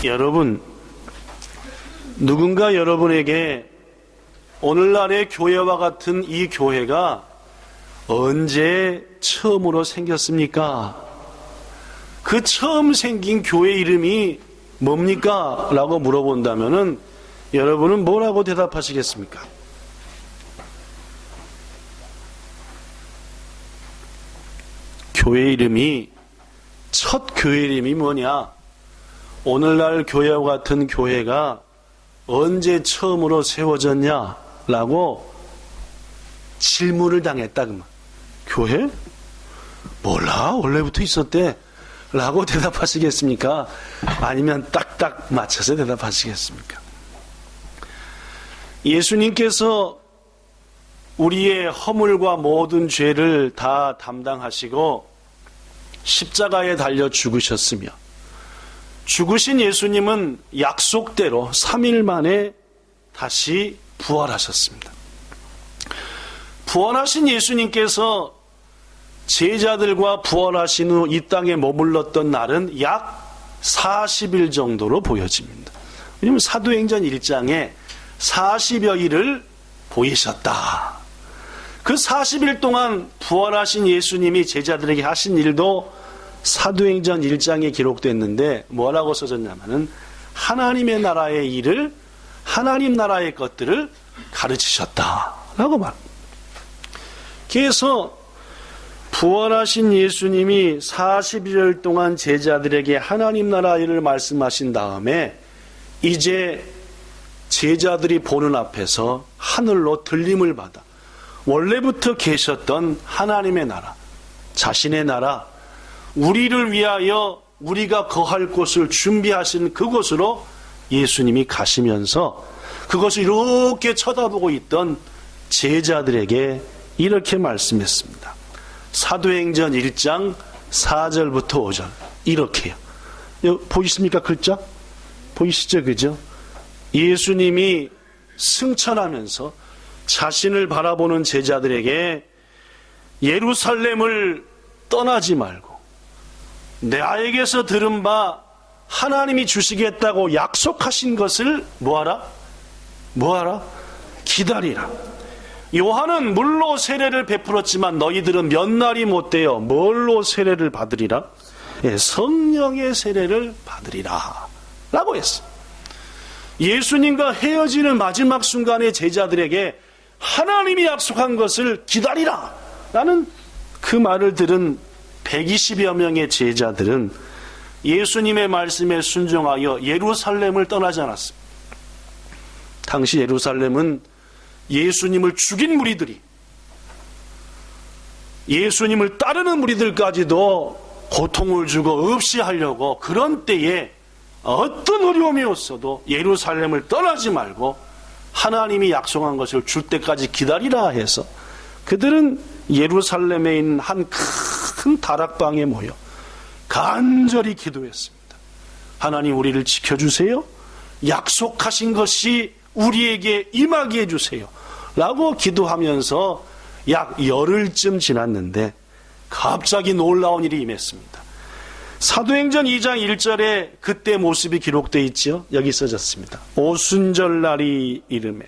여러분, 누군가 여러분에게 오늘날의 교회와 같은 이 교회가 언제 처음으로 생겼습니까? 그 처음 생긴 교회 이름이 뭡니까? 라고 물어본다면은 여러분은 뭐라고 대답하시겠습니까? 교회 이름이, 첫 교회 이름이 뭐냐? 오늘날 교회와 같은 교회가 언제 처음으로 세워졌냐? 라고 질문을 당했다. 그만. 교회? 몰라. 원래부터 있었대. 라고 대답하시겠습니까? 아니면 딱딱 맞춰서 대답하시겠습니까? 예수님께서 우리의 허물과 모든 죄를 다 담당하시고 십자가에 달려 죽으셨으며, 죽으신 예수님은 약속대로 3일 만에 다시 부활하셨습니다. 부활하신 예수님께서 제자들과 부활하신 후 이 땅에 머물렀던 날은 약 40일 정도로 보여집니다. 왜냐하면 사도행전 1장에 40여 일을 보이셨다. 그 40일 동안 부활하신 예수님이 제자들에게 하신 일도 사도행전 1장에 기록됐는데 뭐라고 써졌냐면은 하나님의 나라의 일을, 하나님 나라의 것들을 가르치셨다라고 말합니다. 그래서 부활하신 예수님이 40일 동안 제자들에게 하나님 나라 일을 말씀하신 다음에 이제 제자들이 보는 앞에서 하늘로 들림을 받아 원래부터 계셨던 하나님의 나라, 자신의 나라, 우리를 위하여 우리가 거할 곳을 준비하신 그곳으로 예수님이 가시면서 그것을 이렇게 쳐다보고 있던 제자들에게 이렇게 말씀했습니다. 사도행전 1장 4절부터 5절 이렇게요. 보이십니까? 글자? 보이시죠? 그죠? 예수님이 승천하면서 자신을 바라보는 제자들에게 예루살렘을 떠나지 말고 나에게서 들은 바 하나님이 주시겠다고 약속하신 것을 뭐하라? 기다리라. 요한은 물로 세례를 베풀었지만 너희들은 몇 날이 못되어 뭘로 세례를 받으리라? 성령의 세례를 받으리라 라고 했어. 예수님과 헤어지는 마지막 순간에 제자들에게 하나님이 약속한 것을 기다리라 라는 그 말을 들은 120여 명의 제자들은 예수님의 말씀에 순종하여 예루살렘을 떠나지 않았습니다. 당시 예루살렘은 예수님을 죽인 무리들이, 예수님을 따르는 무리들까지도 고통을 주고 없이 하려고 그런 때에 어떤 어려움이 없어도 예루살렘을 떠나지 말고 하나님이 약속한 것을 줄 때까지 기다리라 해서 그들은 예루살렘에 있는 한 큰 다락방에 모여 간절히 기도했습니다. 하나님, 우리를 지켜주세요. 약속하신 것이 우리에게 임하게 해주세요 라고 기도하면서 약 열흘쯤 지났는데 갑자기 놀라운 일이 임했습니다. 사도행전 2장 1절에 그때 모습이 기록되어 있죠. 여기 써졌습니다. 오순절날이 이름에,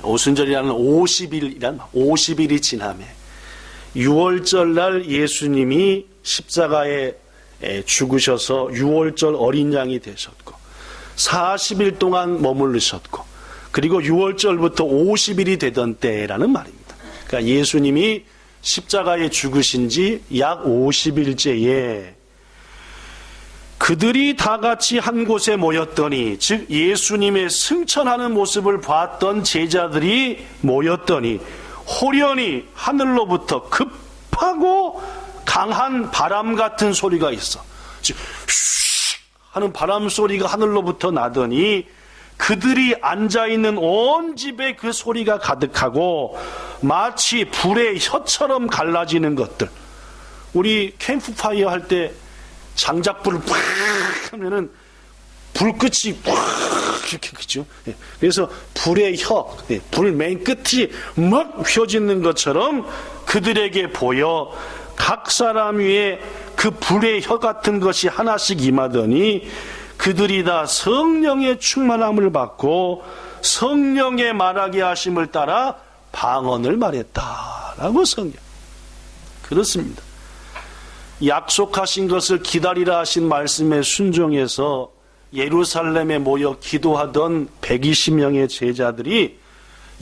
오순절이라는 50일이 지남에 6월절날 예수님이 십자가에 죽으셔서 6월절 어린 양이 되셨고 40일 동안 머무르셨고 그리고 6월절부터 50일이 되던 때라는 말입니다. 그러니까 예수님이 십자가에 죽으신 지 약 50일째에 그들이 다 같이 한 곳에 모였더니, 즉 예수님의 승천하는 모습을 봤던 제자들이 모였더니 호련히 하늘로부터 급하고 강한 바람 같은 소리가 있어. 즉 슉 하는 바람 소리가 하늘로부터 나더니 그들이 앉아있는 온 집에 그 소리가 가득하고 마치 불의 혀처럼 갈라지는 것들. 우리 캠프파이어 할 때 장작불을 팍 하면은 불끝이 팍 이렇게 그죠? 그래서 불의 혀, 불 맨 끝이 막 휘어지는 것처럼 그들에게 보여 각 사람 위에 그 불의 혀 같은 것이 하나씩 임하더니 그들이 다 성령의 충만함을 받고 성령의 말하게 하심을 따라 방언을 말했다라고 성경. 그렇습니다. 약속하신 것을 기다리라 하신 말씀에 순종해서 예루살렘에 모여 기도하던 120명의 제자들이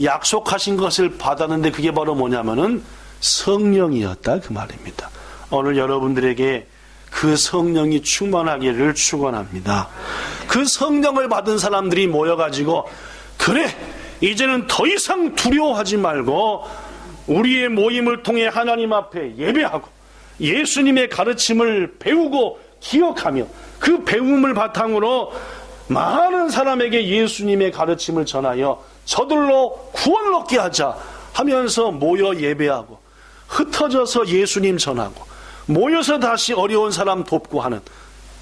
약속하신 것을 받았는데 그게 바로 뭐냐면은 성령이었다 그 말입니다. 오늘 여러분들에게 그 성령이 충만하기를 축원합니다. 그 성령을 받은 사람들이 모여가지고 그래 이제는 더 이상 두려워하지 말고 우리의 모임을 통해 하나님 앞에 예배하고 예수님의 가르침을 배우고 기억하며 그 배움을 바탕으로 많은 사람에게 예수님의 가르침을 전하여 저들로 구원을 얻게 하자 하면서 모여 예배하고 흩어져서 예수님 전하고 모여서 다시 어려운 사람 돕고 하는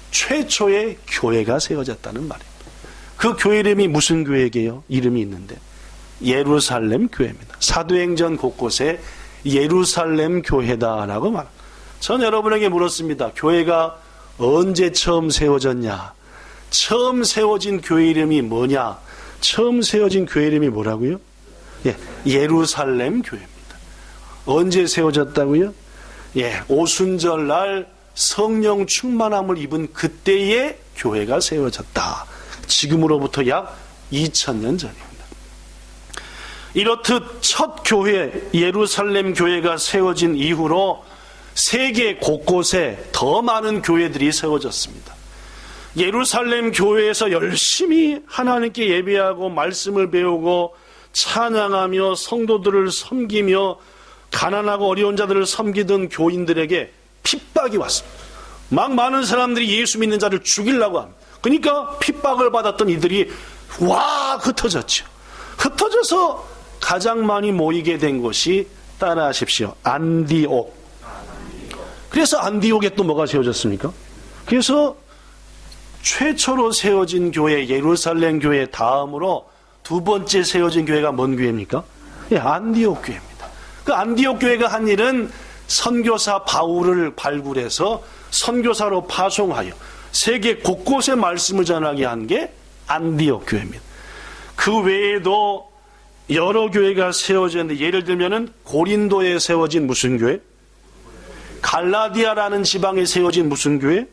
최초의 교회가 세워졌다는 말입니다. 그 교회 이름이 무슨 교회게요? 이름이 있는데 예루살렘 교회입니다. 사도행전 곳곳에 예루살렘 교회다라고 말합니다. 전 여러분에게 물었습니다. 교회가 언제 처음 세워졌냐? 처음 세워진 교회 이름이 뭐냐? 처음 세워진 교회 이름이 뭐라고요? 예루살렘 교회입니다. 언제 세워졌다고요? 오순절 날 성령 충만함을 입은 그때의 교회가 세워졌다. 지금으로부터 약 2000년 전입니다. 이렇듯 첫 교회 예루살렘 교회가 세워진 이후로 세계 곳곳에 더 많은 교회들이 세워졌습니다. 예루살렘 교회에서 열심히 하나님께 예배하고 말씀을 배우고 찬양하며 성도들을 섬기며 가난하고 어려운 자들을 섬기던 교인들에게 핍박이 왔습니다. 막 많은 사람들이 예수 믿는 자를 죽이려고 합니다. 그러니까 핍박을 받았던 이들이 흩어졌죠. 흩어져서 가장 많이 모이게 된 곳이 따라하십시오. 안디옥. 그래서 안디옥에 또 뭐가 세워졌습니까? 그래서 최초로 세워진 교회 예루살렘 교회 다음으로 두 번째 세워진 교회가 뭔 교회입니까? 안디옥 교회입니다. 그 안디옥 교회가 한 일은 선교사 바울을 발굴해서 선교사로 파송하여 세계 곳곳에 말씀을 전하게 한 게 안디옥 교회입니다. 그 외에도 여러 교회가 세워졌는데 예를 들면은 고린도에 세워진 무슨 교회? 갈라디아라는 지방에 세워진 무슨 교회?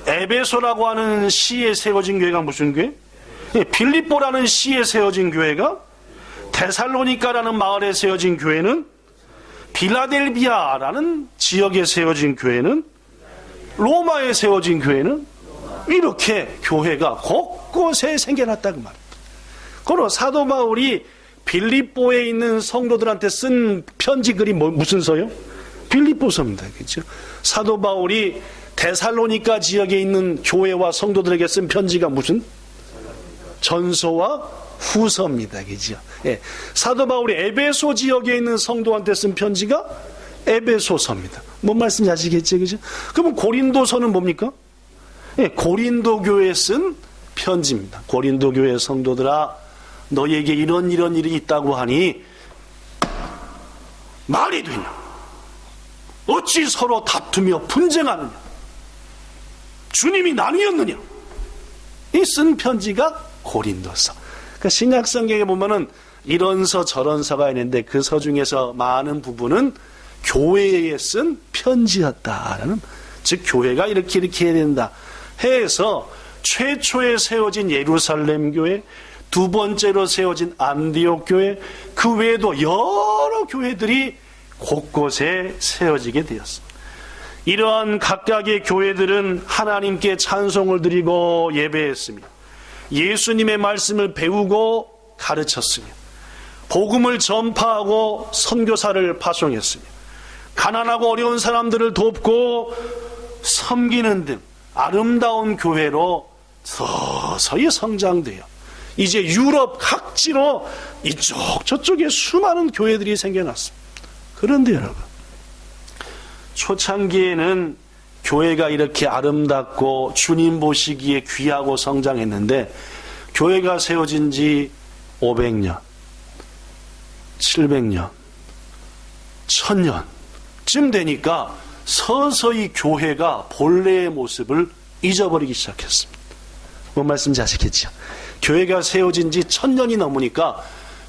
에베소라고 하는 시에 세워진 교회가 무슨 교회? 빌립보라는 시에 세워진 교회가? 데살로니가라는 마을에 세워진 교회는? 빌라델비아라는 지역에 세워진 교회는? 로마에 세워진 교회는? 이렇게 교회가 곳곳에 생겨났다고 말입니다. 그리고 사도 바울이 빌립보에 있는 성도들한테 쓴 편지 글이 무슨 서요? 빌립보서입니다. 그렇죠? 사도 바울이 데살로니가 지역에 있는 교회와 성도들에게 쓴 편지가 무슨? 전서와 후서입니다. 그죠? 사도 바울이 에베소 지역에 있는 성도한테 쓴 편지가 에베소서입니다. 뭔 말씀인지 아시겠죠? 그죠? 그러면 고린도서는 뭡니까? 고린도 교회에 쓴 편지입니다. 고린도 교회 성도들아, 너에게 이런 일이 있다고 하니 말이 되냐? 어찌 서로 다투며 분쟁하느냐? 주님이 나뉘었느냐? 이 쓴 편지가 고린도서. 그러니까 신약 성경에 보면은 이런 서 저런 서가 있는데 그 서 중에서 많은 부분은 교회에 쓴 편지였다라는, 즉 교회가 이렇게 해야 된다 해서 최초에 세워진 예루살렘 교회, 두 번째로 세워진 안디옥 교회, 그 외에도 여러 교회들이 곳곳에 세워지게 되었습니다. 이러한 각각의 교회들은 하나님께 찬송을 드리고 예배했으며 예수님의 말씀을 배우고 가르쳤으며 복음을 전파하고 선교사를 파송했으며 가난하고 어려운 사람들을 돕고 섬기는 등 아름다운 교회로 서서히 성장되어 이제 유럽 각지로 이쪽 저쪽에 수많은 교회들이 생겨났습니다. 그런데 여러분, 초창기에는 교회가 이렇게 아름답고 주님 보시기에 귀하고 성장했는데 교회가 세워진 지 500년, 700년, 1000년쯤 되니까 서서히 교회가 본래의 모습을 잊어버리기 시작했습니다. 뭔 말씀인지 아시겠죠? 교회가 세워진 지 1000년이 넘으니까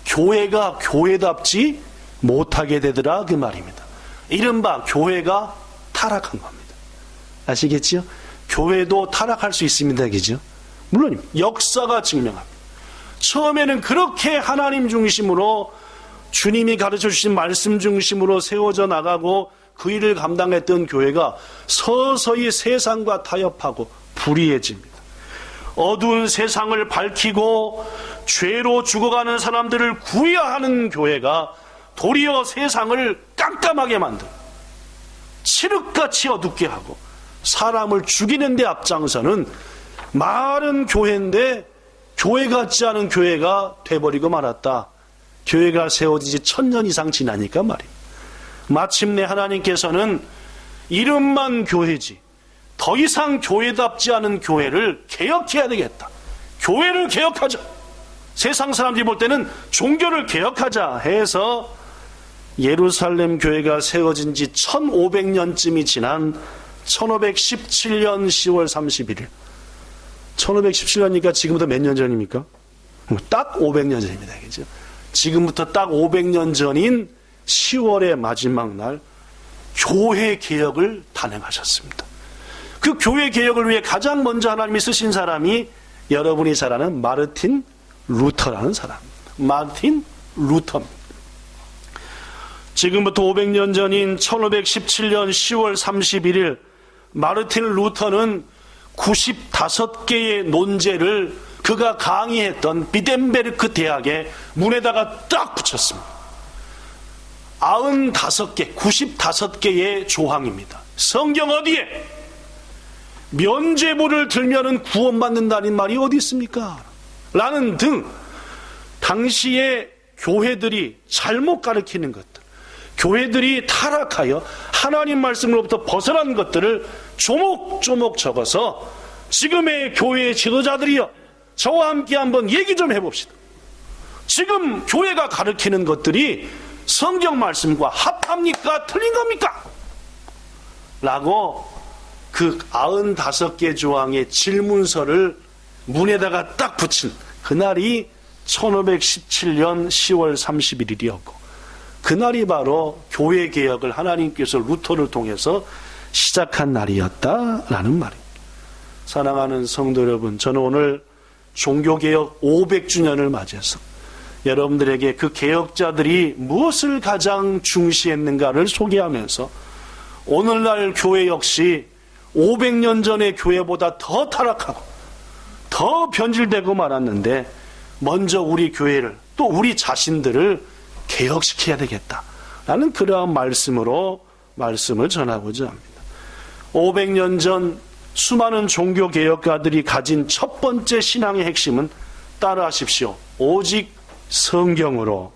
교회가 교회답지 못하게 되더라, 그 말입니다. 이른바 교회가 타락한 겁니다. 아시겠죠? 교회도 타락할 수 있습니다. 그죠? 물론 역사가 증명합니다. 처음에는 그렇게 하나님 중심으로 주님이 가르쳐 주신 말씀 중심으로 세워져 나가고 그 일을 감당했던 교회가 서서히 세상과 타협하고 불의해집니다. 어두운 세상을 밝히고 죄로 죽어가는 사람들을 구해야 하는 교회가 도리어 세상을 깜깜하게 만들고 칠흑같이 어둡게 하고 사람을 죽이는 데 앞장서는 많은 교회인데 교회 같지 않은 교회가 돼버리고 말았다. 교회가 세워진 지 1000년 이상 지나니까 말이에요. 마침내 하나님께서는 이름만 교회지 더 이상 교회답지 않은 교회를 개혁해야 되겠다. 교회를 개혁하자. 세상 사람들이 볼 때는 종교를 개혁하자 해서 예루살렘 교회가 세워진 지 1500년쯤이 지난 1517년 10월 31일 1517년이니까 지금부터 몇 년 전입니까? 딱 500년 전입니다. 그죠? 지금부터 딱 500년 전인 10월의 마지막 날 교회 개혁을 단행하셨습니다. 그 교회 개혁을 위해 가장 먼저 하나님이 쓰신 사람이 여러분이 잘 아는 마르틴 루터라는 사람입니다. 마르틴 루터입니다. 지금부터 500년 전인 1517년 10월 31일 마르틴 루터는 95개의 논제를 그가 강의했던 비덴베르크 대학의 문에다가 딱 붙였습니다. 95개, 95개의 조항입니다. 성경 어디에? 면죄부를 들면은 구원받는다는 말이 어디 있습니까? 라는 등 당시에 교회들이 잘못 가르치는 것들, 교회들이 타락하여 하나님 말씀으로부터 벗어난 것들을 조목조목 적어서 지금의 교회의 지도자들이여 저와 함께 한번 얘기 좀 해봅시다. 지금 교회가 가르치는 것들이 성경 말씀과 합합니까? 틀린 겁니까? 라고 그 95개 조항의 질문서를 문에다가 딱 붙인 그날이 1517년 10월 31일이었고 그날이 바로 교회 개혁을 하나님께서 루터를 통해서 시작한 날이었다라는 말입니다. 사랑하는 성도 여러분, 저는 오늘 종교개혁 500주년을 맞이해서 여러분들에게 그 개혁자들이 무엇을 가장 중시했는가를 소개하면서 오늘날 교회 역시 500년 전의 교회보다 더 타락하고 더 변질되고 말았는데 먼저 우리 교회를 또 우리 자신들을 개혁시켜야 되겠다라는 그러한 말씀으로 말씀을 전하고자 합니다. 500년 전 수많은 종교개혁가들이 가진 첫 번째 신앙의 핵심은 따라하십시오. 오직 성경으로.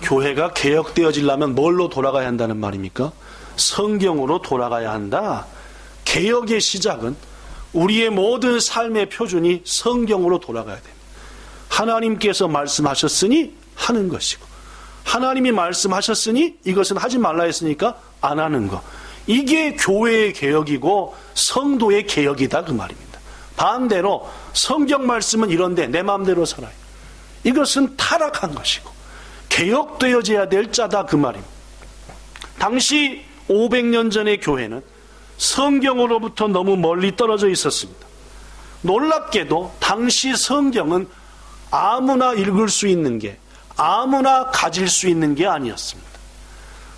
교회가 개혁되어지려면 뭘로 돌아가야 한다는 말입니까? 성경으로 돌아가야 한다. 개혁의 시작은 우리의 모든 삶의 표준이 성경으로 돌아가야 됩니다. 하나님께서 말씀하셨으니 하는 것이고 하나님이 말씀하셨으니 이것은 하지 말라 했으니까 안 하는 것. 이게 교회의 개혁이고 성도의 개혁이다 그 말입니다. 반대로 성경 말씀은 이런데 내 마음대로 살아요. 이것은 타락한 것이고 개혁되어져야 될 자다 그 말입니다. 당시 500년 전의 교회는 성경으로부터 너무 멀리 떨어져 있었습니다. 놀랍게도 당시 성경은 아무나 읽을 수 있는 게 아무나 가질 수 있는 게 아니었습니다.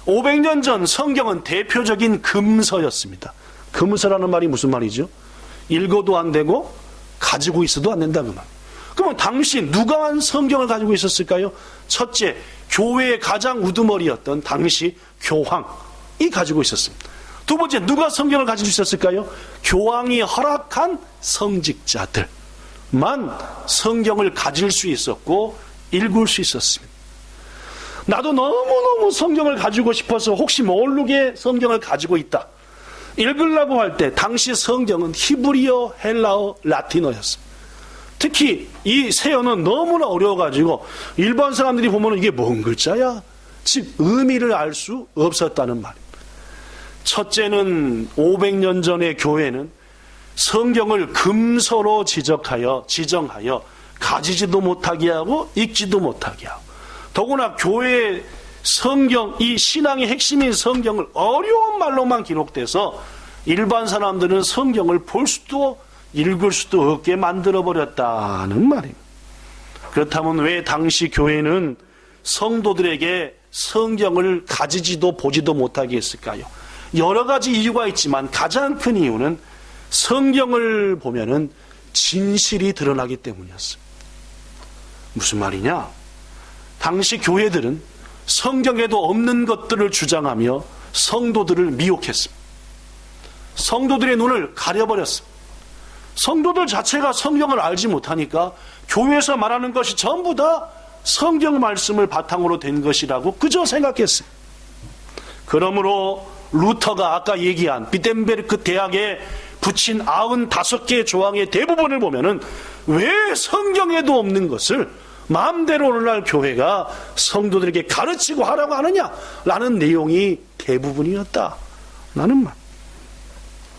500년 전 성경은 대표적인 금서였습니다. 금서라는 말이 무슨 말이죠? 읽어도 안 되고 가지고 있어도 안 된다 그 말. 그러면 당시 누가 성경을 가지고 있었을까요? 첫째, 교회의 가장 우두머리였던 당시 교황이 가지고 있었습니다. 두 번째, 누가 성경을 가지고 있었을까요? 교황이 허락한 성직자들만 성경을 가질 수 있었고 읽을 수 있었습니다. 나도 너무너무 성경을 가지고 싶어서 혹시 모르게 성경을 가지고 있다. 읽으려고 할 때 당시 성경은 히브리어, 헬라어, 라틴어였습니다. 특히 이 세어는 너무나 어려워가지고 일반 사람들이 보면 이게 뭔 글자야? 즉 의미를 알 수 없었다는 말입니다. 첫째는 500년 전의 교회는 성경을 금서로 지정하여 가지지도 못하게 하고 읽지도 못하게 하고, 더구나 교회의 성경, 이 신앙의 핵심인 성경을 어려운 말로만 기록돼서 일반 사람들은 성경을 볼 수도 읽을 수도 없게 만들어버렸다는 말입니다. 그렇다면 왜 당시 교회는 성도들에게 성경을 가지지도 보지도 못하게 했을까요? 여러 가지 이유가 있지만 가장 큰 이유는 성경을 보면은 진실이 드러나기 때문이었습니다. 무슨 말이냐? 당시 교회들은 성경에도 없는 것들을 주장하며 성도들을 미혹했습니다. 성도들의 눈을 가려버렸습니다. 성도들 자체가 성경을 알지 못하니까 교회에서 말하는 것이 전부 다 성경 말씀을 바탕으로 된 것이라고 그저 생각했습니다. 그러므로 루터가 아까 얘기한 비텐베르크 대학에 붙인 95개의 조항의 대부분을 보면은 왜 성경에도 없는 것을 마음대로 오늘날 교회가 성도들에게 가르치고 하라고 하느냐라는 내용이 대부분이었다라는 말.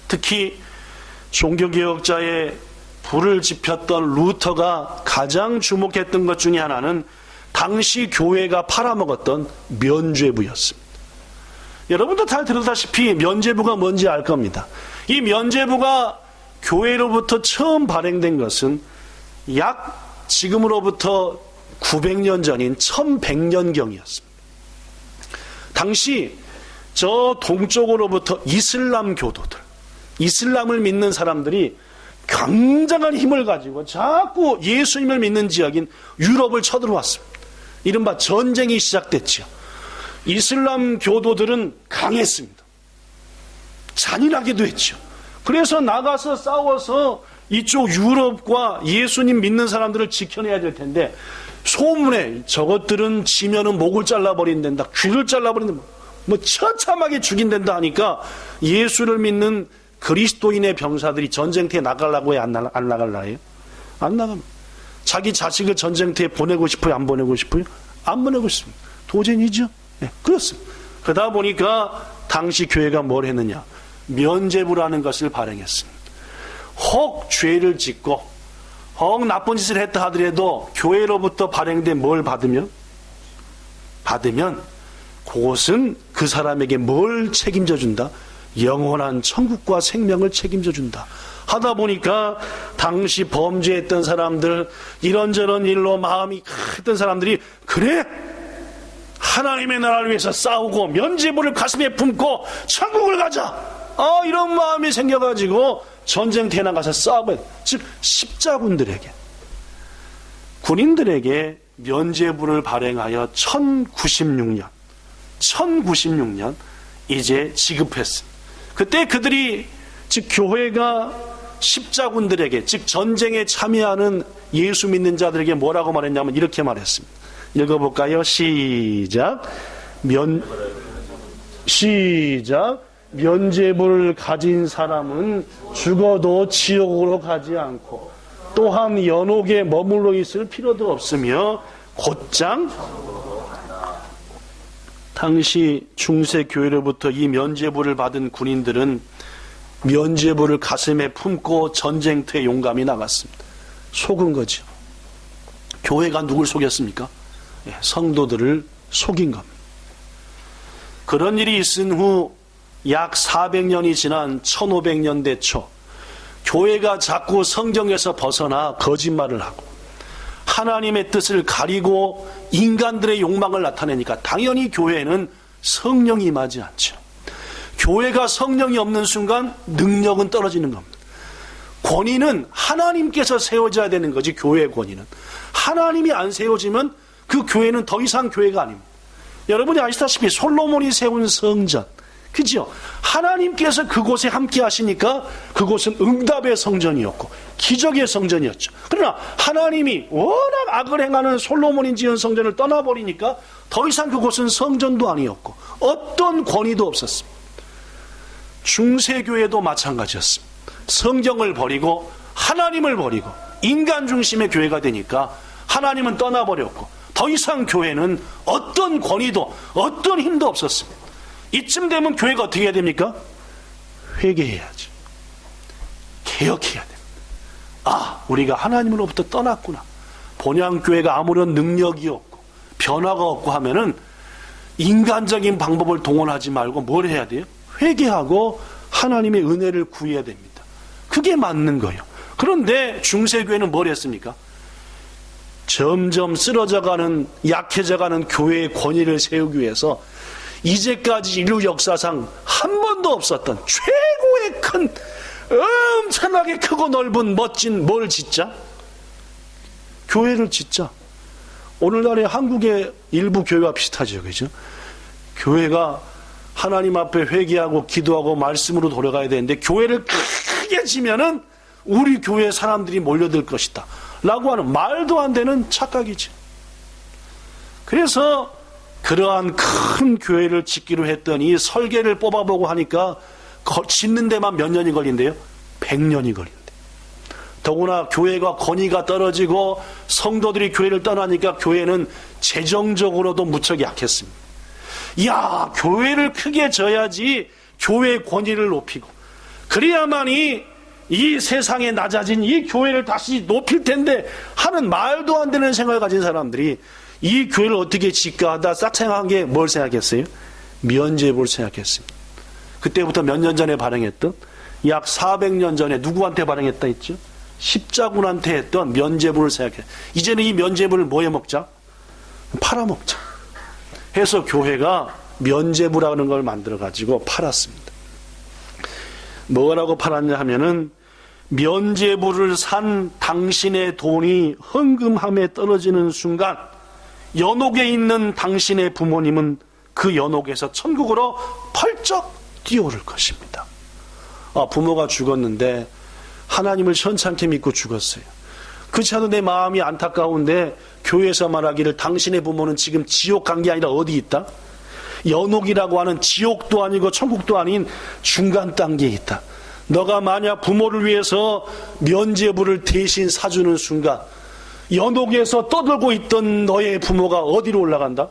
특히 종교개혁자의 불을 지폈던 루터가 가장 주목했던 것 중에 하나는 당시 교회가 팔아먹었던 면죄부였습니다. 여러분도 잘 들었다시피 면죄부가 뭔지 알 겁니다. 이 면죄부가 교회로부터 처음 발행된 것은 약 지금으로부터 900년 전인 1100년경이었습니다. 당시 저 동쪽으로부터 이슬람 교도들, 이슬람을 믿는 사람들이 굉장한 힘을 가지고 자꾸 예수님을 믿는 지역인 유럽을 쳐들어왔습니다. 이른바 전쟁이 시작됐죠. 이슬람 교도들은 강했습니다. 잔인하기도 했죠. 그래서 나가서 싸워서 이쪽 유럽과 예수님 믿는 사람들을 지켜내야 될 텐데, 소문에 저것들은 지면은 목을 잘라버린단다, 귀를 잘라버린단다, 뭐 처참하게 죽인단다 하니까 예수를 믿는 그리스도인의 병사들이 전쟁터에 나가려고 해? 안 나갈라 해요? 안 나갑니다. 자기 자식을 전쟁터에 보내고 싶어요? 안 보내고 싶어요? 안 보내고 싶습니다. 도전이죠. 네, 그렇습니다. 그러다 보니까 당시 교회가 뭘 했느냐? 면죄부라는 것을 발행했습니다. 혹 죄를 짓고 혹 나쁜 짓을 했다 하더라도 교회로부터 발행된 뭘 받으면 그것은 그 사람에게 뭘 책임져 준다? 영원한 천국과 생명을 책임져 준다 하다 보니까 당시 범죄했던 사람들, 이런저런 일로 마음이 크던 사람들이, 그래, 하나님의 나라를 위해서 싸우고 면죄부를 가슴에 품고 천국을 가자, 이런 마음이 생겨가지고 전쟁터에 나가서 싸워야 돼. 즉 십자군들에게, 군인들에게 면죄부를 발행하여 1096년 이제 지급했습니다. 그때 그들이, 즉 교회가 십자군들에게, 즉 전쟁에 참여하는 예수 믿는 자들에게 뭐라고 말했냐면 이렇게 말했습니다. 읽어볼까요? 시작. 면죄부를 가진 사람은 죽어도 지옥으로 가지 않고 또한 연옥에 머물러 있을 필요도 없으며 곧장, 당시 중세 교회로부터 이 면죄부를 받은 군인들은 면죄부를 가슴에 품고 전쟁터에 용감히 나갔습니다. 속은 거죠. 교회가 누굴 속였습니까? 성도들을 속인 겁니다. 그런 일이 있은 후 약 400년이 지난 1500년대 초, 교회가 자꾸 성경에서 벗어나 거짓말을 하고 하나님의 뜻을 가리고 인간들의 욕망을 나타내니까 당연히 교회에는 성령이 임하지 않죠. 교회가 성령이 없는 순간 능력은 떨어지는 겁니다. 권위는 하나님께서 세워져야 되는 거지. 교회의 권위는 하나님이 안 세워지면 그 교회는 더 이상 교회가 아닙니다. 여러분이 아시다시피 솔로몬이 세운 성전, 그죠? 하나님께서 그곳에 함께 하시니까 그곳은 응답의 성전이었고 기적의 성전이었죠. 그러나 하나님이 워낙 악을 행하는 솔로몬이 지은 성전을 떠나버리니까 더 이상 그곳은 성전도 아니었고 어떤 권위도 없었습니다. 중세교회도 마찬가지였습니다. 성경을 버리고 하나님을 버리고 인간 중심의 교회가 되니까 하나님은 떠나버렸고 더 이상 교회는 어떤 권위도 어떤 힘도 없었습니다. 이쯤 되면 교회가 어떻게 해야 됩니까? 회개해야지. 개혁해야 됩니다. 아, 우리가 하나님으로부터 떠났구나. 본향교회가 아무런 능력이 없고 변화가 없고 하면은 인간적인 방법을 동원하지 말고 뭘 해야 돼요? 회개하고 하나님의 은혜를 구해야 됩니다. 그게 맞는 거예요. 그런데 중세교회는 뭘 했습니까? 점점 쓰러져가는, 약해져가는 교회의 권위를 세우기 위해서 이제까지 인류 역사상 한 번도 없었던 최고의 큰, 엄청나게 크고 넓은 멋진 뭘 짓자? 교회를 짓자. 오늘날의 한국의 일부 교회와 비슷하죠. 그죠? 교회가 하나님 앞에 회개하고 기도하고 말씀으로 돌아가야 되는데 교회를 크게 지면은 우리 교회 사람들이 몰려들 것이다 라고 하는 말도 안 되는 착각이지. 그래서 그러한 큰 교회를 짓기로 했더니 설계를 뽑아보고 하니까 짓는 데만 몇 년이 걸린대요? 100년이 걸린대. 더구나 교회가 권위가 떨어지고 성도들이 교회를 떠나니까 교회는 재정적으로도 무척 약했습니다. 이야, 교회를 크게 져야지 교회의 권위를 높이고 그래야만이 이 세상에 낮아진 이 교회를 다시 높일 텐데 하는 말도 안 되는 생각을 가진 사람들이 이 교회를 어떻게 짓까 하다 싹 생각한 게 뭘 생각했어요? 면죄부를 생각했습니다. 그때부터 몇 년 전에 발행했던 약 400년 전에 누구한테 발행했다 했죠? 십자군한테 했던 면죄부를 생각해. 이제는 이 면죄부를 뭐 해먹자? 팔아먹자. 해서 교회가 면죄부라는 걸 만들어가지고 팔았습니다. 뭐라고 팔았냐 하면은 면죄부를 산 당신의 돈이 헌금함에 떨어지는 순간 연옥에 있는 당신의 부모님은 그 연옥에서 천국으로 펄쩍 뛰어오를 것입니다. 부모가 죽었는데 하나님을 천창케 믿고 죽었어요. 그렇지 않아도 내 마음이 안타까운데 교회에서 말하기를 당신의 부모는 지금 지옥 간 게 아니라 어디 있다? 연옥이라고 하는 지옥도 아니고 천국도 아닌 중간 단계에 있다. 너가 만약 부모를 위해서 면죄부를 대신 사주는 순간 연옥에서 떠들고 있던 너의 부모가 어디로 올라간다?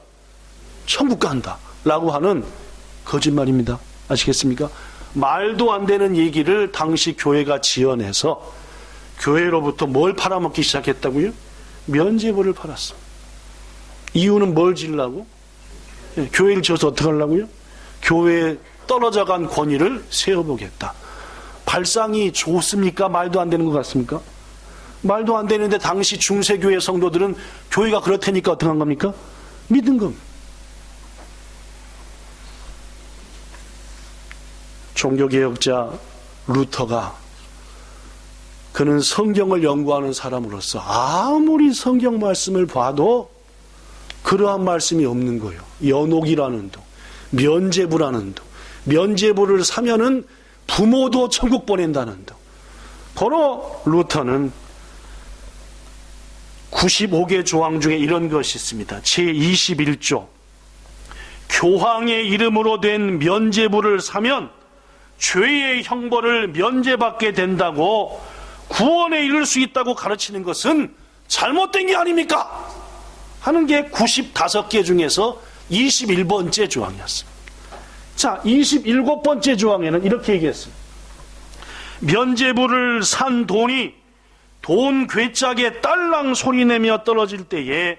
천국 간다 라고 하는 거짓말입니다. 아시겠습니까? 말도 안 되는 얘기를 당시 교회가 지어내서 교회로부터 뭘 팔아먹기 시작했다고요? 면죄부를 팔았어. 이유는 뭘 지으려고? 교회를 지어서 어떻게 하려고요? 교회에 떨어져간 권위를 세워보겠다. 발상이 좋습니까? 말도 안 되는 것 같습니까? 말도 안 되는데 당시 중세교회 성도들은 교회가 그렇다니까 어떻게 한 겁니까? 믿은 겁니다. 종교개혁자 루터가 그는 성경을 연구하는 사람으로서 아무리 성경 말씀을 봐도 그러한 말씀이 없는 거예요. 연옥이라는 도, 면죄부라는 도, 면죄부를 사면은 부모도 천국 보낸다는 도. 바로 루터는 95개 조항 중에 이런 것이 있습니다. 제21조 교황의 이름으로 된 면죄부를 사면 죄의 형벌을 면제받게 된다고 구원에 이를 수 있다고 가르치는 것은 잘못된 게 아닙니까? 하는 게 95개 중에서 21번째 조항이었습니다. 자, 27번째 조항에는 이렇게 얘기했습니다. 면죄부를 산 돈이 돈 괴짝에 딸랑 소리내며 떨어질 때에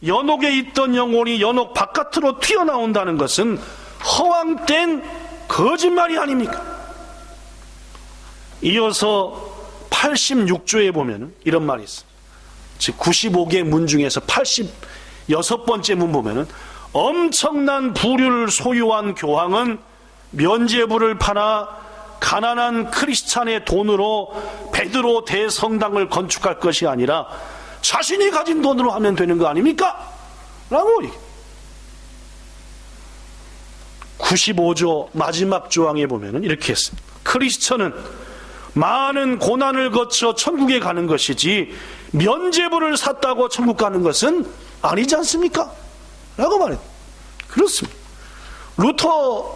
연옥에 있던 영혼이 연옥 바깥으로 튀어나온다는 것은 허황된 거짓말이 아닙니까? 이어서 86조에 보면 이런 말이 있습니다. 즉 95개 문 중에서 86번째 문 보면 엄청난 부류를 소유한 교황은 면죄부를 팔아 가난한 크리스찬의 돈으로 베드로 대성당을 건축할 것이 아니라 자신이 가진 돈으로 하면 되는 거 아닙니까? 라고 얘기해요. 95조 마지막 조항에 보면 이렇게 했습니다. 크리스천은 많은 고난을 거쳐 천국에 가는 것이지 면죄부를 샀다고 천국 가는 것은 아니지 않습니까? 라고 말했다. 그렇습니다. 루터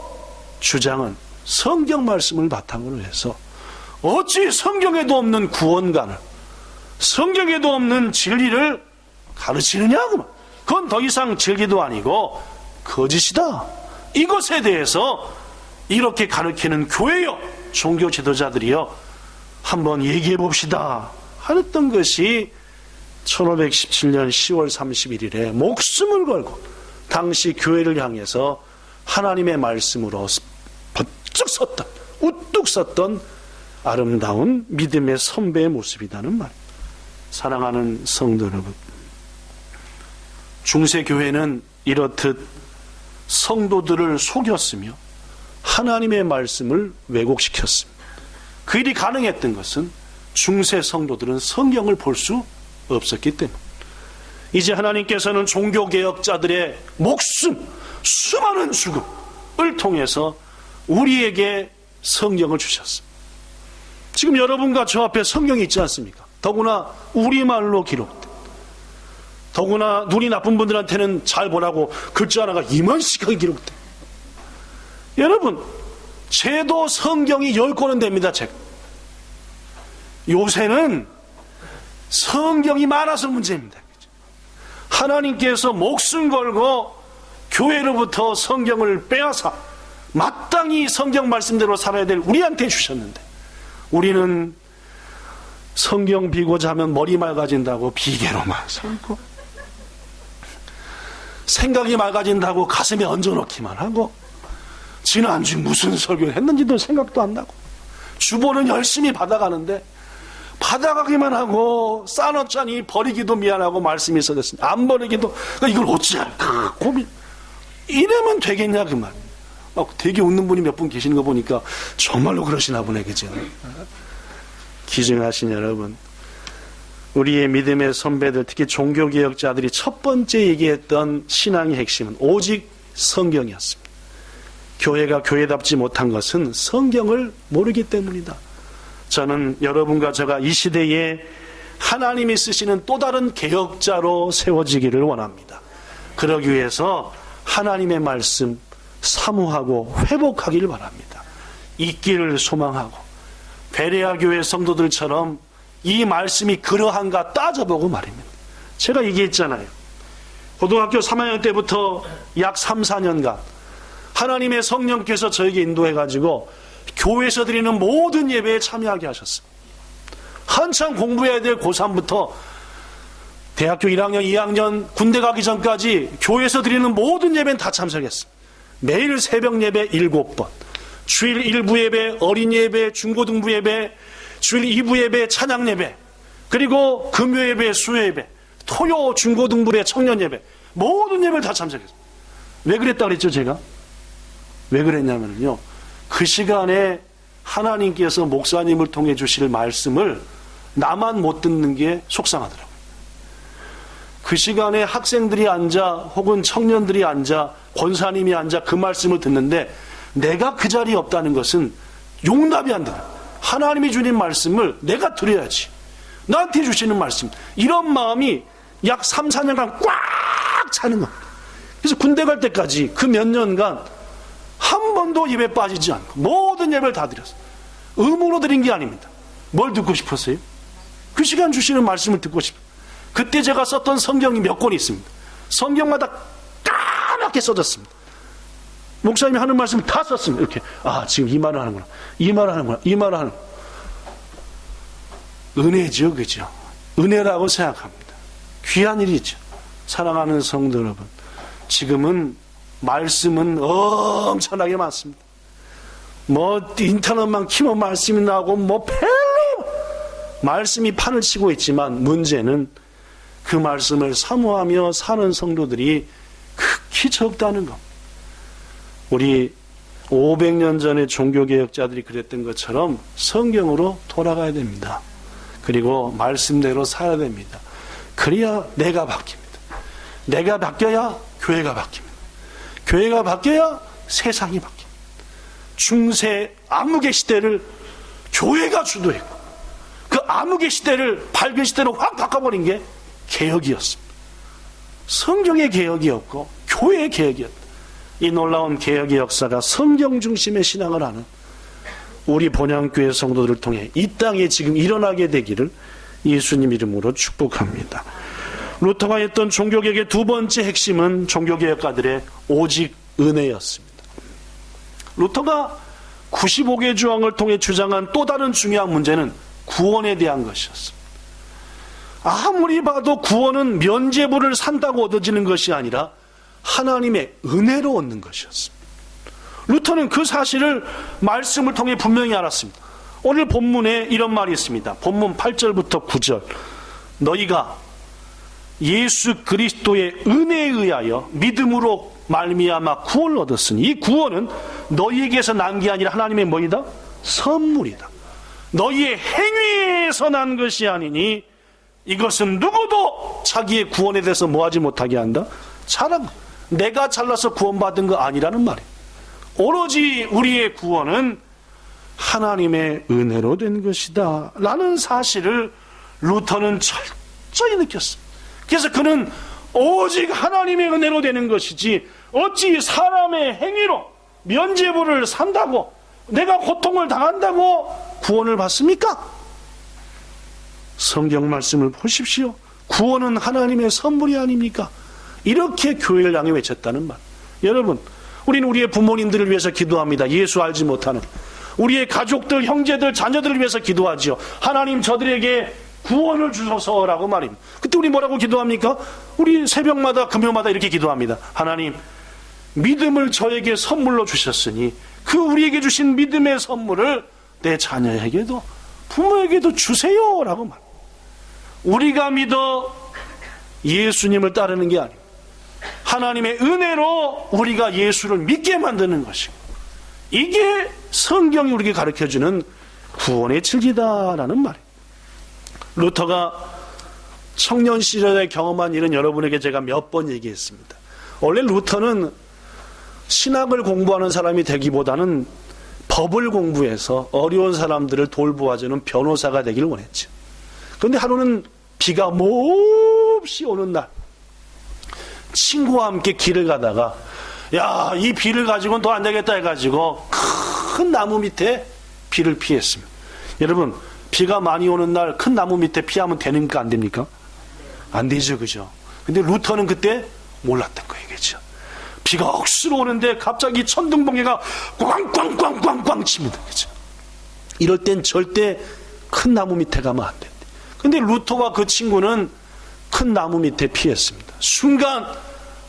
주장은 성경 말씀을 바탕으로 해서 어찌 성경에도 없는 구원관을, 성경에도 없는 진리를 가르치느냐고. 그건 더 이상 진리도 아니고 거짓이다. 이것에 대해서 이렇게 가르치는 교회요, 종교 지도자들이요, 한번 얘기해 봅시다 하랬던 것이 1517년 10월 31일에 목숨을 걸고 당시 교회를 향해서 하나님의 말씀으로 번쩍 섰던, 우뚝 섰던 아름다운 믿음의 선배의 모습이라는 말. 사랑하는 성도 여러분, 중세교회는 이렇듯 성도들을 속였으며 하나님의 말씀을 왜곡시켰습니다. 그 일이 가능했던 것은 중세 성도들은 성경을 볼 수 없었기 때문에, 이제 하나님께서는 종교개혁자들의 목숨, 수많은 죽음을 통해서 우리에게 성경을 주셨습니다. 지금 여러분과 저 앞에 성경이 있지 않습니까? 더구나 우리말로 기록된, 더구나 눈이 나쁜 분들한테는 잘 보라고 글자 하나가 이만씩하게 기록된, 여러분 제도 성경이 10권은 됩니다. 책. 요새는 성경이 많아서 문제입니다. 하나님께서 목숨 걸고 교회로부터 성경을 빼앗아 마땅히 성경 말씀대로 살아야 될 우리한테 주셨는데, 우리는 성경 비고자 하면 머리 맑아진다고 비계로만 살고, 생각이 맑아진다고 가슴에 얹어놓기만 하고, 지난주 무슨 설교를 했는지도 생각도 안 나고, 주보는 열심히 받아가는데 받아가기만 하고 쌓아놓자니 버리기도 미안하고 말씀이 써졌으니 안 버리기도, 이걸 어찌할까 고민. 이러면 되겠냐 그 말. 되게 웃는 분이 몇 분 계시는 거 보니까 정말로 그러시나 보네, 그죠? 기증하신 여러분, 우리의 믿음의 선배들, 특히 종교개혁자들이 첫 번째 얘기했던 신앙의 핵심은 오직 성경이었습니다. 교회가 교회답지 못한 것은 성경을 모르기 때문이다. 저는 여러분과 제가 이 시대에 하나님이 쓰시는 또 다른 개혁자로 세워지기를 원합니다. 그러기 위해서 하나님의 말씀 사모하고 회복하기를 바랍니다. 있기를 소망하고, 베레아 교회 성도들처럼 이 말씀이 그러한가 따져보고 말입니다. 제가 얘기했잖아요. 고등학교 3학년 때부터 약 3, 4년간 하나님의 성령께서 저에게 인도해가지고 교회에서 드리는 모든 예배에 참여하게 하셨어요. 한참 공부해야 될 고3부터 대학교 1학년, 2학년, 군대 가기 전까지 교회에서 드리는 모든 예배는 다 참석했어요. 매일 새벽 예배 7번, 주일 1부 예배, 어린 예배, 중고등부 예배, 주일 2부 예배, 찬양 예배, 그리고 금요 예배, 수요 예배, 토요 중고등부 예배, 청년 예배, 모든 예배를 다 참석했어요. 왜 그랬다 그랬죠, 제가? 왜 그랬냐면요, 그 시간에 하나님께서 목사님을 통해 주실 말씀을 나만 못 듣는 게 속상하더라고요. 그 시간에 학생들이 앉아, 혹은 청년들이 앉아, 권사님이 앉아 그 말씀을 듣는데 내가 그 자리에 없다는 것은 용납이 안 돼요. 하나님이 주신 말씀을 내가 드려야지. 나한테 주시는 말씀. 이런 마음이 약 3, 4년간 꽉 차는 겁니다. 그래서 군대 갈 때까지 그 몇 년간 한 번도 예배 빠지지 않고 모든 예배를 다 드렸어요. 의무로 드린 게 아닙니다. 뭘 듣고 싶었어요? 그 시간 주시는 말씀을 듣고 싶어요. 그때 제가 썼던 성경이 몇 권이 있습니다. 성경마다 까맣게 써졌습니다. 목사님이 하는 말씀을 다 썼습니다. 이렇게, 지금 이 말을 하는구나, 이 말을 하는구나, 이 말을 하는. 은혜죠, 그죠? 은혜라고 생각합니다. 귀한 일이죠. 사랑하는 성도 여러분, 지금은 말씀은 엄청나게 많습니다. 인터넷만 키면 말씀이 나오고 별로 말씀이 판을 치고 있지만, 문제는 그 말씀을 사모하며 사는 성도들이 극히 적다는 겁니다. 우리 500년 전에 종교개혁자들이 그랬던 것처럼 성경으로 돌아가야 됩니다. 그리고 말씀대로 살아야 됩니다. 그래야 내가 바뀝니다. 내가 바뀌어야 교회가 바뀝니다. 교회가 바뀌어야 세상이 바뀝니다. 중세 암흑의 시대를 교회가 주도했고, 그 암흑의 시대를 밝은 시대로 확 바꿔버린 게 개혁이었습니다. 성경의 개혁이었고 교회의 개혁이었다. 이 놀라운 개혁의 역사가 성경 중심의 신앙을 하는 우리 본향교회 성도들을 통해 이 땅에 지금 일어나게 되기를 예수님 이름으로 축복합니다. 루터가 했던 종교개혁의 두 번째 핵심은 종교개혁가들의 오직 은혜였습니다. 루터가 95개 조항을 통해 주장한 또 다른 중요한 문제는 구원에 대한 것이었습니다. 아무리 봐도 구원은 면죄부를 산다고 얻어지는 것이 아니라 하나님의 은혜로 얻는 것이었습니다. 루터는 그 사실을 말씀을 통해 분명히 알았습니다. 오늘 본문에 이런 말이 있습니다. 본문 8절부터 9절. 너희가 예수 그리스도의 은혜에 의하여 믿음으로 말미암아 구원을 얻었으니 이 구원은 너희에게서 난 게 아니라 하나님의 뭐이다? 선물이다. 너희의 행위에서 난 것이 아니니 이것은 누구도 자기의 구원에 대해서 뭐하지 못하게 한다? 자랑. 내가 잘나서 구원받은 거 아니라는 말이에요. 오로지 우리의 구원은 하나님의 은혜로 된 것이다 라는 사실을 루터는 철저히 느꼈어요. 그래서 그는 오직 하나님의 은혜로 되는 것이지 어찌 사람의 행위로 면죄부를 산다고 내가 고통을 당한다고 구원을 받습니까? 성경 말씀을 보십시오. 구원은 하나님의 선물이 아닙니까? 이렇게 교회를 향해 외쳤다는 말. 여러분, 우리는 우리의 부모님들을 위해서 기도합니다. 예수 알지 못하는 우리의 가족들, 형제들, 자녀들을 위해서 기도하지요. 하나님 저들에게 구원을 주소서라고 말입니다. 그때 우리 뭐라고 기도합니까? 우리 새벽마다 금요마다 이렇게 기도합니다. 하나님, 믿음을 저에게 선물로 주셨으니 그 우리에게 주신 믿음의 선물을 내 자녀에게도 부모에게도 주세요라고 말합니다. 우리가 믿어 예수님을 따르는 게 아니고 하나님의 은혜로 우리가 예수를 믿게 만드는 것이고 이게 성경이 우리에게 가르쳐주는 구원의 진리다라는 말이에요. 루터가 청년 시절에 경험한 일은 여러분에게 제가 몇 번 얘기했습니다. 원래 루터는 신학을 공부하는 사람이 되기보다는 법을 공부해서 어려운 사람들을 돌보아주는 변호사가 되기를 원했죠. 그런데 하루는 비가 몹시 오는 날 친구와 함께 길을 가다가 야, 이 비를 가지고는 더 안 되겠다 해가지고 큰 나무 밑에 비를 피했습니다. 여러분, 비가 많이 오는 날 큰 나무 밑에 피하면 되니까 안 됩니까? 안 되죠, 그죠? 근데 루터는 그때 몰랐던 거예요, 그죠? 비가 억수로 오는데 갑자기 천둥번개가 꽝꽝꽝꽝꽝 칩니다, 그죠? 이럴 땐 절대 큰 나무 밑에 가면 안 된대. 근데 루터와 그 친구는 큰 나무 밑에 피했습니다. 순간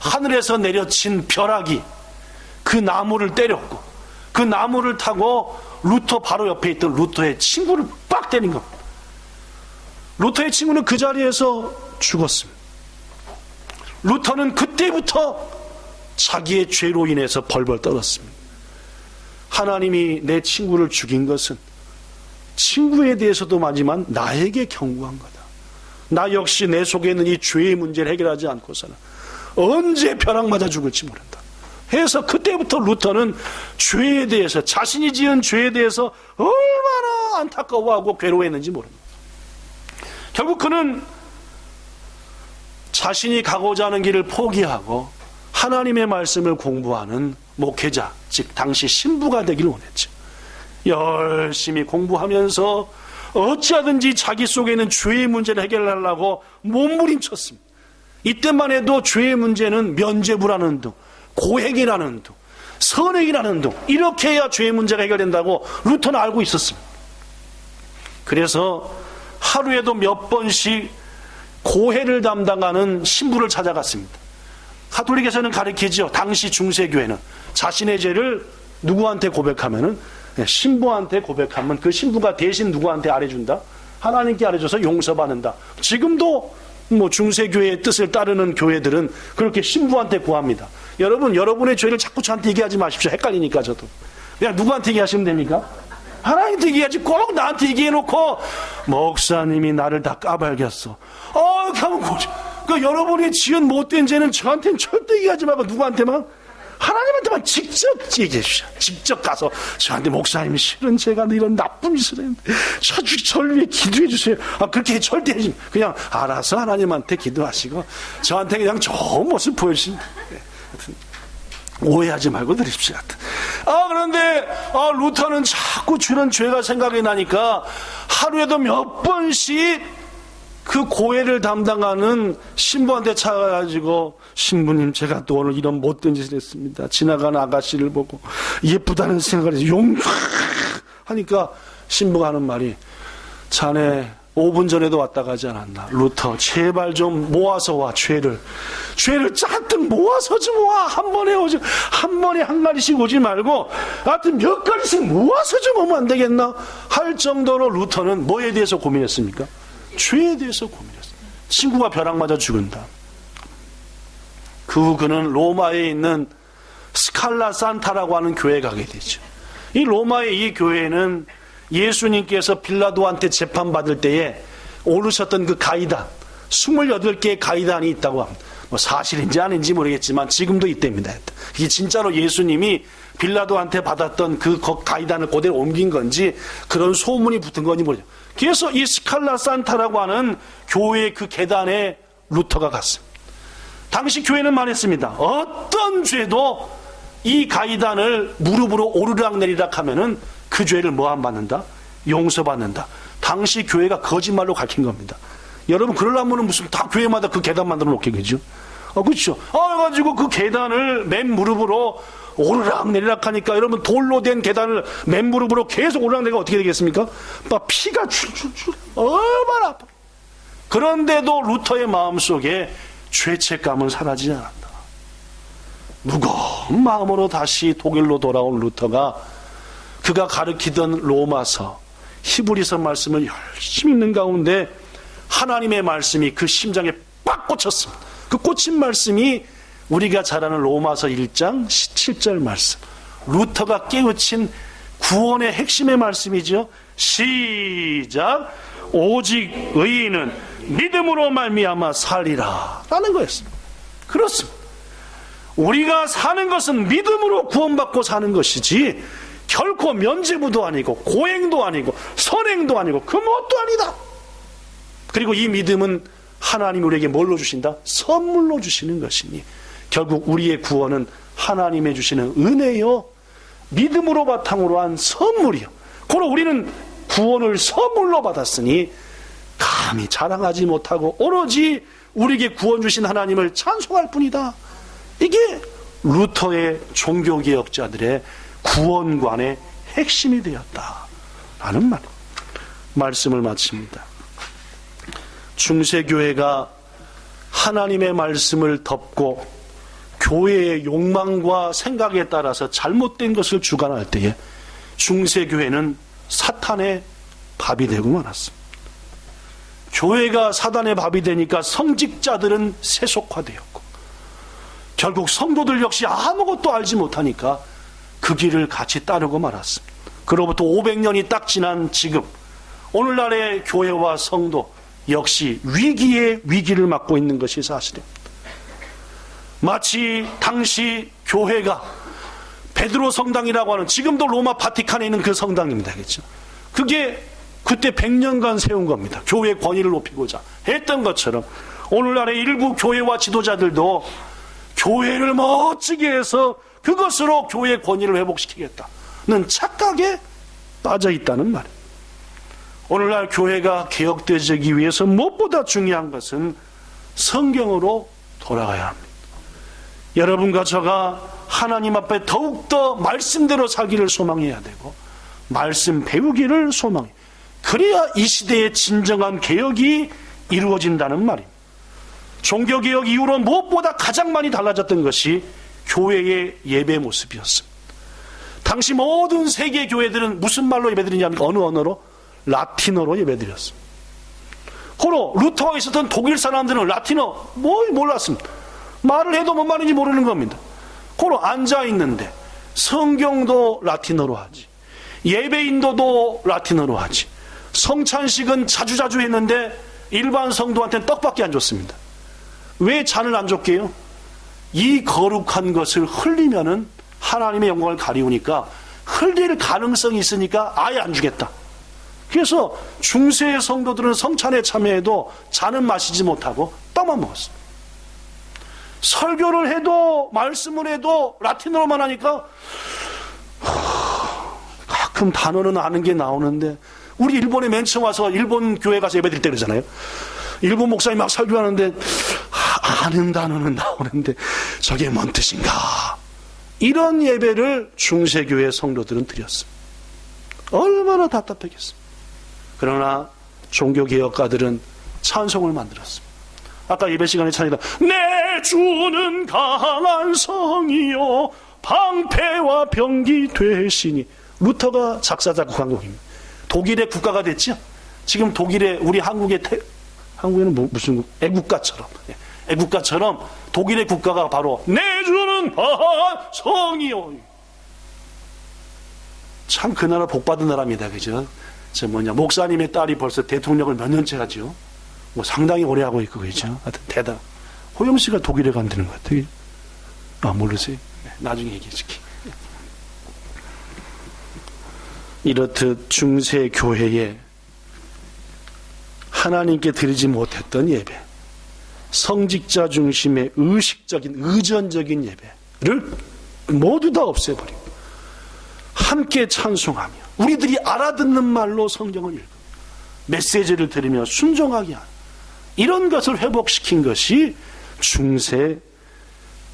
하늘에서 내려친 벼락이 그 나무를 때렸고 그 나무를 타고 루터 바로 옆에 있던 루터의 친구를 빡 때린 겁니다. 루터의 친구는 그 자리에서 죽었습니다. 루터는 그때부터 자기의 죄로 인해서 벌벌 떨었습니다. 하나님이 내 친구를 죽인 것은 친구에 대해서도 하지만 나에게 경고한 거다. 나 역시 내 속에 있는 이 죄의 문제를 해결하지 않고서는 언제 벼락 맞아 죽을지 모른다 해서 그때부터 루터는 죄에 대해서 자신이 지은 죄에 대해서 얼마나 안타까워하고 괴로워했는지 모릅니다. 결국 그는 자신이 가고자 하는 길을 포기하고 하나님의 말씀을 공부하는 목회자, 즉 당시 신부가 되기를 원했죠. 열심히 공부하면서 어찌하든지 자기 속에 있는 죄의 문제를 해결하려고 몸부림쳤습니다. 이때만 해도 죄의 문제는 면죄부라는 둥, 고행이라는 둥, 선행이라는 둥, 이렇게 해야 죄의 문제가 해결된다고 루터는 알고 있었습니다. 그래서 하루에도 몇 번씩 고해를 담당하는 신부를 찾아갔습니다. 가톨릭에서는 가르치죠. 당시 중세교회는 자신의 죄를 누구한테 고백하면은 신부한테 고백하면 그 신부가 대신 누구한테 알려준다? 하나님께 알려줘서 용서받는다. 지금도 뭐 중세교회의 뜻을 따르는 교회들은 그렇게 신부한테 구합니다. 여러분, 여러분의 죄를 자꾸 저한테 얘기하지 마십시오. 헷갈리니까 저도. 그냥 누구한테 얘기하시면 됩니까? 하나님한테 얘기하지 꼭 나한테 얘기해놓고 목사님이 나를 다 까발겼어. 이렇게 하면 그 여러분이 지은 못된 죄는 저한테는 절대 얘기하지 말고 누구한테만? 하나님한테만 직접 얘기해 주셔. 직접 가서 저한테 목사님 실은 제가 이런 나쁜 짓을 했는데 저를 위해 기도해 주세요. 그렇게 절대 해주면 그냥 알아서 하나님한테 기도하시고 저한테 그냥 좋은 모습 보여주시면 오해하지 말고 드립시다. 그런데 루터는 자꾸 주는 죄가 생각이 나니까 하루에도 몇 번씩 그 고해를 담당하는 신부한테 찾아가지고 신부님 제가 또 오늘 이런 못된 짓을 했습니다. 지나가는 아가씨를 보고 예쁘다는 생각을 해서 하니까 신부가 하는 말이 자네 5분 전에도 왔다 가지 않았나? 루터 제발 좀 모아서 와. 죄를 잔뜩 모아서 좀 와. 한 번에 오지, 한 번에 한 가지씩 오지 말고 하여튼 몇 가지씩 모아서 좀 오면 안 되겠나? 할 정도로 루터는 뭐에 대해서 고민했습니까? 죄에 대해서 고민했어요. 친구가 벼락 맞아 죽은다. 그 후 그는 로마에 있는 스칼라 산타라고 하는 교회에 가게 되죠. 이 로마의 이 교회는 예수님께서 빌라도한테 재판받을 때에 오르셨던 그 가이단, 28개의 가이단이 있다고 합니다. 뭐 사실인지 아닌지 모르겠지만 지금도 있답니다. 이게 진짜로 예수님이 빌라도한테 받았던 그 가이단을 그대로 옮긴 건지 그런 소문이 붙은 건지 모르죠. 그래서 이 스칼라 산타라고 하는 교회의 그 계단에 루터가 갔습니다. 당시 교회는 말했습니다. 어떤 죄도 이 가이단을 무릎으로 오르락내리락 하면은 그 죄를 뭐 안 받는다? 용서받는다. 당시 교회가 거짓말로 가르친 겁니다. 여러분 그러려면 무슨 다 교회마다 그 계단 만들어 놓겠죠? 그렇죠. 그래가지고 그 계단을 맨 무릎으로 오르락내리락 하니까 여러분 돌로 된 계단을 맨 무릎으로 계속 오르락내리락 어떻게 되겠습니까? 막 피가 줄줄줄 얼마나 아파. 그런데도 루터의 마음속에 죄책감은 사라지지 않았다. 무거운 마음으로 다시 독일로 돌아온 루터가 그가 가르치던 로마서, 히브리서 말씀을 열심히 읽는 가운데 하나님의 말씀이 그 심장에 빡 꽂혔습니다. 그 꽂힌 말씀이 우리가 잘 아는 로마서 1장 17절 말씀. 루터가 깨우친 구원의 핵심의 말씀이죠. 시작. 오직 의인은 믿음으로 말미암아 살리라 라는 거였습니다. 그렇습니다. 우리가 사는 것은 믿음으로 구원받고 사는 것이지 결코 면죄부도 아니고 고행도 아니고 선행도 아니고 그 뭣도 아니다. 그리고 이 믿음은 하나님이 우리에게 뭘로 주신다? 선물로 주시는 것이니 결국 우리의 구원은 하나님의 주시는 은혜요 믿음으로 바탕으로 한 선물이요. 그러나 우리는 구원을 선물로 받았으니 감히 자랑하지 못하고 오로지 우리에게 구원 주신 하나님을 찬송할 뿐이다. 이게 루터의 종교개혁자들의 구원관의 핵심이 되었다라는 말씀을 마칩니다. 중세교회가 하나님의 말씀을 덮고 교회의 욕망과 생각에 따라서 잘못된 것을 주관할 때에 중세교회는 사탄의 밥이 되고 말았습니다. 교회가 사단의 밥이 되니까 성직자들은 세속화되었고 결국 성도들 역시 아무것도 알지 못하니까 그 길을 같이 따르고 말았습니다. 그로부터 500년이 딱 지난 지금 오늘날의 교회와 성도 역시 위기에 위기를 맞고 있는 것이 사실입니다. 마치 당시 교회가 베드로 성당이라고 하는 지금도 로마 바티칸에 있는 그 성당입니다. 그렇죠? 그게 그때 100년간 세운 겁니다. 교회의 권위를 높이고자 했던 것처럼 오늘날의 일부 교회와 지도자들도 교회를 멋지게 해서 그것으로 교회의 권위를 회복시키겠다는 착각에 빠져 있다는 말이에요. 오늘날 교회가 개혁되기 위해서 무엇보다 중요한 것은 성경으로 돌아가야 합니다. 여러분과 저가 하나님 앞에 더욱더 말씀대로 살기를 소망해야 되고 말씀 배우기를 소망해요. 그래야 이 시대의 진정한 개혁이 이루어진다는 말입니다. 종교개혁 이후로 무엇보다 가장 많이 달라졌던 것이 교회의 예배 모습이었습니다. 당시 모든 세계 교회들은 무슨 말로 예배드리냐면 어느 언어로? 라틴어로 예배드렸습니다. 고로 루터가 있었던 독일 사람들은 라틴어 몰랐습니다. 말을 해도 뭔 말인지 모르는 겁니다. 고로 앉아있는데 성경도 라틴어로 하지, 예배 인도도 라틴어로 하지, 성찬식은 자주자주 했는데 일반 성도한테는 떡밖에 안 줬습니다. 왜 잔을 안 줬게요? 이 거룩한 것을 흘리면은 하나님의 영광을 가리우니까 흘릴 가능성이 있으니까 아예 안 주겠다. 그래서 중세의 성도들은 성찬에 참여해도 잔은 마시지 못하고 떡만 먹었어요. 설교를 해도 말씀을 해도 라틴어로만 하니까 가끔 단어는 아는 게 나오는데 우리 일본에 맨 처음 와서 일본 교회 가서 예배 드릴 때 그러잖아요. 일본 목사님 막 설교하는데 아는 단어는 나오는데 저게 뭔 뜻인가? 이런 예배를 중세교회 성도들은 드렸습니다. 얼마나 답답했겠습니까? 그러나 종교개혁가들은 찬송을 만들었습니다. 아까 예배 시간에 찬이다. 내 주는 강한 성이요 방패와 병기 되시니. 루터가 작사 작곡한 곡입니다. 독일의 국가가 됐죠. 지금 독일의 우리 한국에는 무슨 국? 애국가처럼 독일의 국가가 바로 내 주는 강한 성이요. 참 그 나라 복받은 나라입니다. 그죠? 목사님의 딸이 벌써 대통령을 몇 년째 하죠. 뭐 상당히 오래 하고 있고 그죠? 하여튼 대단. 호영 씨가 독일에 간다는 것 같아요. 모르세요? 네, 나중에 얘기해 줄게. 이렇듯 중세 교회에 하나님께 드리지 못했던 예배, 성직자 중심의 의식적인 의전적인 예배를 모두 다 없애버리고 함께 찬송하며 우리들이 알아듣는 말로 성경을 읽고 메시지를 들으며 순종하게 하는 이런 것을 회복시킨 것이 중세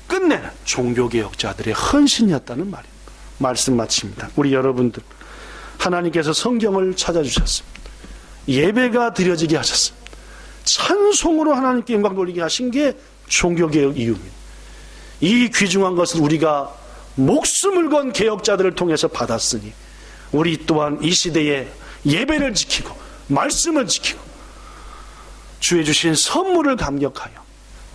끝내는 종교개혁자들의 헌신이었다는 말입니다. 말씀 마칩니다. 우리 여러분들 하나님께서 성경을 찾아주셨습니다. 예배가 드려지게 하셨습니다. 찬송으로 하나님께 영광 돌리게 하신 게 종교개혁 이유입니다. 이 귀중한 것을 우리가 목숨을 건 개혁자들을 통해서 받았으니 우리 또한 이 시대에 예배를 지키고 말씀을 지키고 주의 주신 선물을 감격하여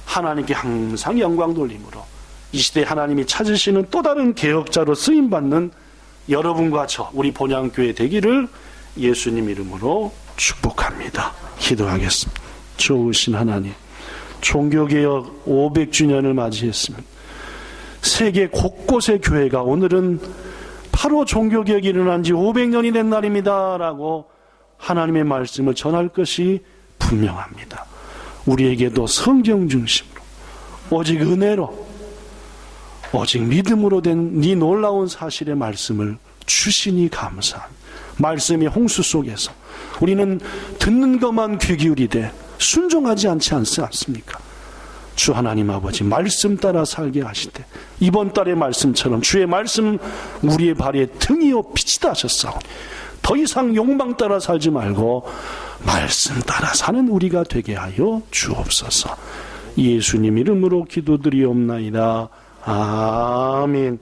하나님께 항상 영광 돌림으로 이 시대에 하나님이 찾으시는 또 다른 개혁자로 쓰임받는 여러분과 저 우리 본향교회 되기를 예수님 이름으로 축복합니다. 기도하겠습니다. 좋으신 하나님, 종교개혁 500주년을 맞이했습니다. 세계 곳곳의 교회가 오늘은 바로 종교개혁이 일어난 지 500년이 된 날입니다 라고 하나님의 말씀을 전할 것이 분명합니다. 우리에게도 성경 중심으로 오직 은혜로 오직 믿음으로 된 네 놀라운 사실의 말씀을 주시니 감사합니다. 말씀의 홍수 속에서 우리는 듣는 것만 귀 기울이되 순종하지 않지 않습니까? 주 하나님 아버지 말씀 따라 살게 하시되 이번 달의 말씀처럼 주의 말씀 우리의 발에 등이요 빛이다 하셨사오니 더 이상 욕망 따라 살지 말고 말씀 따라 사는 우리가 되게 하여 주옵소서. 예수님 이름으로 기도드리옵나이다. 아멘.